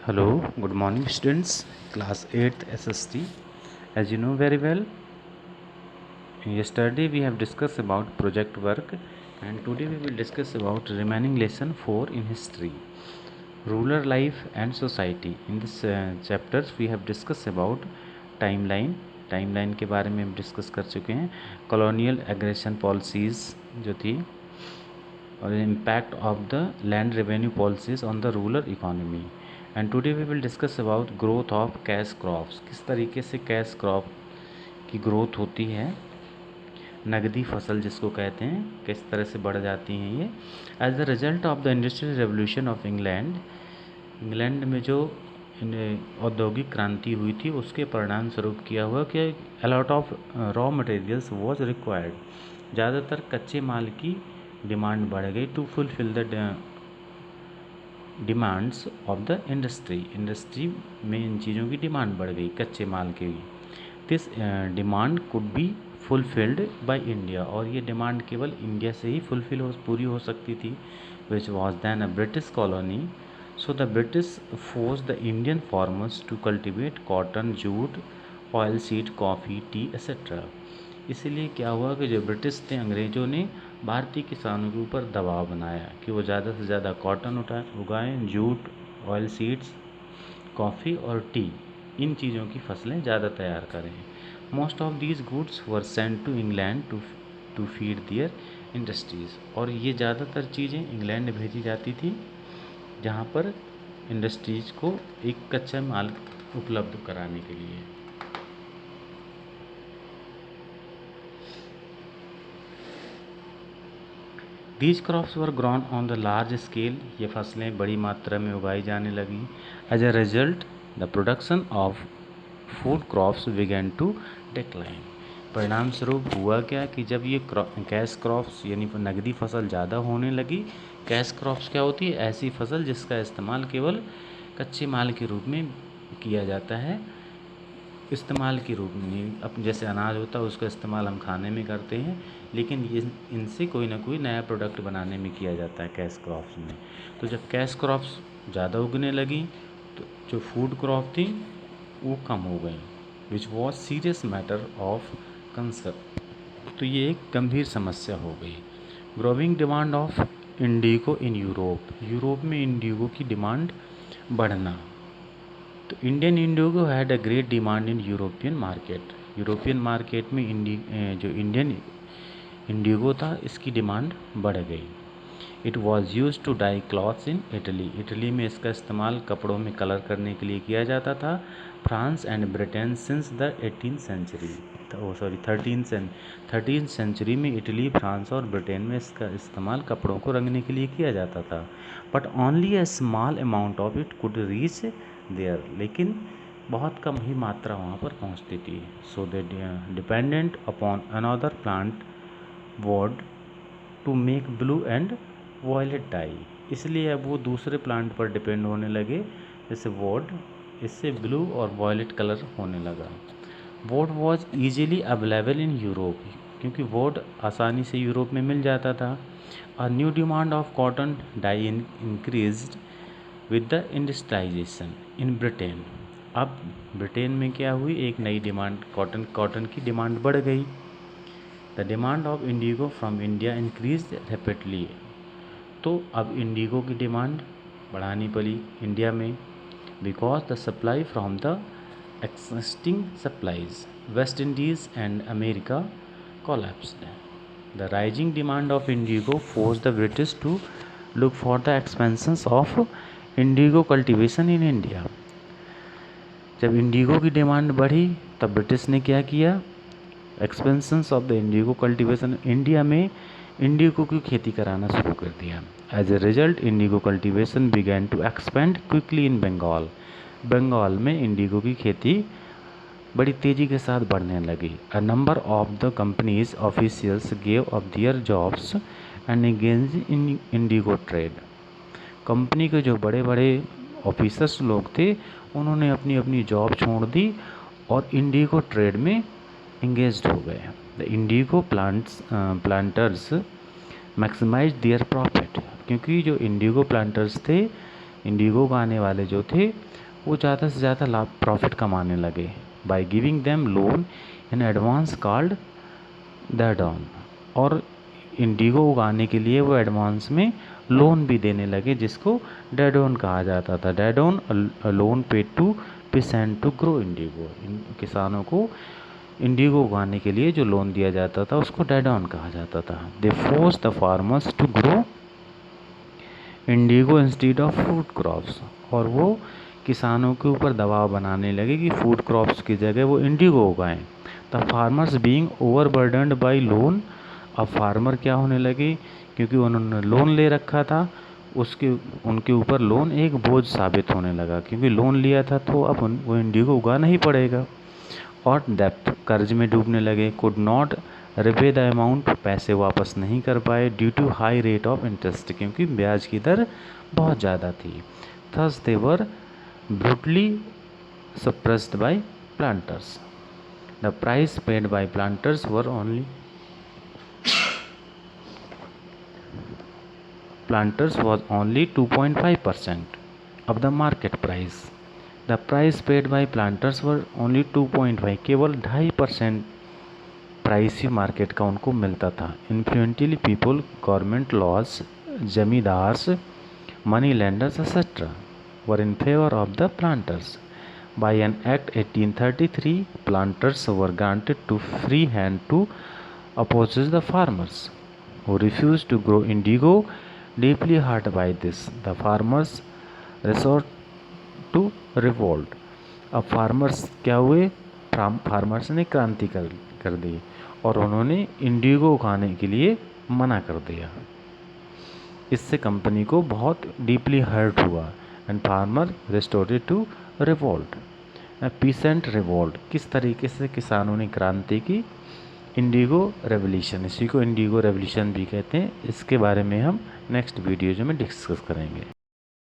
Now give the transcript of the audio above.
Hello, good morning students, class 8th SST. As you know very well, yesterday we have discussed about project work and today we will discuss about remaining lesson 4 in history, rural life and society. In this chapters we have discussed about timeline के बारे में हम discuss कर चुके हैं, colonial aggression policies जो थी और impact of the land revenue policies on the rural economy. And today we will discuss about growth of cash crops, किस तरीके से कैश क्रॉप की ग्रोथ होती है, नगदी फसल जिसको कहते हैं, किस तरह से बढ़ जाती हैं ये as the result of the industrial revolution of England में जो औद्योगिक क्रांति हुई थी उसके परिणाम स्वरूप किया हुआ कि a lot of raw materials was required, ज़्यादातर कच्चे माल की डिमांड बढ़ गई to fulfil the demands of the industry में इन चीज़ों की डिमांड बढ़ गई कच्चे माल की। This demand could be fulfilled by India, और ये डिमांड केवल इंडिया से ही पूरी हो सकती थी, which was then a British colony. So the British force the Indian farmers to cultivate cotton, jute, oil seed, coffee, tea etcetera. इसीलिए क्या हुआ कि जो ब्रिटिश थे, अंग्रेज़ों ने भारतीय किसानों के ऊपर दबाव बनाया कि वो ज़्यादा से ज़्यादा कॉटन उगाएं, जूट, ऑयल सीड्स, कॉफ़ी और टी, इन चीज़ों की फसलें ज़्यादा तैयार करें। Most of these goods were sent to England to feed their industries, और ये ज़्यादातर चीज़ें इंग्लैंड भेजी जाती थी जहाँ पर इंडस्ट्रीज़ को एक कच्चा माल उपलब्ध कराने के लिए। These crops were grown on the large scale, ये फसलें बड़ी मात्रा में उगाई जाने लगी। As a result the production of food crops began to decline. परिणाम स्वरूप हुआ क्या कि जब ये कैश क्रॉप्स यानी नगदी फसल ज़्यादा होने लगी, कैश क्रॉप्स क्या होती है, ऐसी फसल जिसका इस्तेमाल केवल कच्चे माल के रूप में किया जाता है, इस्तेमाल के रूप में अब जैसे अनाज होता है उसका इस्तेमाल हम खाने में करते हैं, लेकिन ये इनसे कोई ना कोई नया प्रोडक्ट बनाने में किया जाता है कैश क्रॉप्स में। तो जब कैश क्रॉप्स ज़्यादा उगने लगी तो जो फूड क्रॉप थी वो कम हो गई, which was serious matter of concern. तो ये एक गंभीर समस्या हो गई। Growing demand of indigo in Europe में इंडिगो की डिमांड बढ़ना। तो Indian indigo had a great demand in European market में जो इंडियन इंडिगो था इसकी डिमांड बढ़ गई। It was use to dye clothes in Italy में इसका इस्तेमाल कपड़ों में कलर करने के लिए किया जाता था। France and Britain since the 18th century, 13th century में इटली, फ्रांस और ब्रिटेन में इसका इस्तेमाल कपड़ों को रंगने के लिए किया जाता था। But only a small amount of it could reach there, लेकिन बहुत कम ही मात्रा वहाँ पर पहुँचती थी। So they dependent upon another plant woad to make blue and violet dye, इसलिए अब वो दूसरे प्लांट पर डिपेंड होने लगे, जैसे वुड, इससे ब्लू और वॉयलेट कलर होने लगा। Wood was easily available in Europe, क्योंकि वुड आसानी से यूरोप में मिल जाता था। A new demand of cotton dye increased with the industrialisation in Britain. अब ब्रिटेन में क्या हुई, एक नई डिमांड कॉटन की डिमांड बढ़ गई। The demand of indigo from India increase rapidly, तो अब इंडिगो की डिमांड बढ़ानी पड़ी इंडिया में, because the supply from the existing supplies West Indies and America collapsed. The rising demand of indigo force the British to look for the expansions of indigo cultivation in India. जब indigo की demand बढ़ी तब British ने क्या किया, expansions of the indigo cultivation, India में indigo की खेती कराना शुरू कर दिया। As a result indigo cultivation began to expand quickly in Bengal में इंडिगो की खेती बड़ी तेज़ी के साथ बढ़ने लगी। A number of the companies officials gave up their jobs and engage in Indigo trade. Company के जो बड़े बड़े ऑफिसर्स लोग थे उन्होंने अपनी अपनी जॉब छोड़ दी और इंडिगो ट्रेड में इंगेज्ड हो गए। The indigo planters maximise their profit, क्योंकि जो इंडिगो प्लांटर्स थे इंडिगो उगाने वाले जो थे वो ज़्यादा से ज़्यादा लाभ प्रॉफिट कमाने लगे by giving them loan in advance called dead on. और इंडिगो उगाने के लिए वो एडवांस में लोन भी देने लगे जिसको डेड ऑन कहा जाता था। Dead on loan paid to peasant to grow indigo. किसानों को इंडिगो उगाने के लिए जो लोन दिया जाता था उसको डेड ऑन कहा जाता था। They force the farmers to grow indigo instead of food crops. और वो किसानों के ऊपर दबाव बनाने लगे कि फूड क्रॉप्स की जगह वो इंडिगो उगाएं। The farmers being overburdened by loan. अब फार्मर क्या होने लगे, क्योंकि उन्होंने लोन ले रखा था, उनके ऊपर लोन एक बोझ साबित होने लगा, क्योंकि लोन लिया था तो अब वो इंडिगो उगाना ही पड़ेगा। और डेप्थ, कर्ज में डूबने लगे। Could not repay the amount, पैसे वापस नहीं कर पाए due to high rate of interest, क्योंकि ब्याज की दर बहुत ज़्यादा थी। Thus they were brutally suppressed by planters. The price paid by planters were only planters was only 2.5% of the market price. The price paid by planters were only 2.5, केवल 2.5% price ही market का उनको मिलता था। Influentially people, government laws, zamindars, money lenders etcetera were in favour of the planters. By an act 1833, planters were granted to free hand to oppose the farmers who refused to grow indigo. Deeply hurt by this, the farmers resort to revolt. अब farmers क्या हुए, farmers ने क्रांति कर दी और उन्होंने Indigo उगाने के लिए मना कर दिया। इससे कंपनी को बहुत डीपली हर्ट हुआ and farmer resorted to revolt. Peasant revolt, किस तरीके से किसानों ने क्रांति की, इंडिगो रेवोल्यूशन, इसी को इंडिगो रेवोल्यूशन भी कहते हैं। इसके बारे में हम नेक्स्ट वीडियो में डिस्कस करेंगे।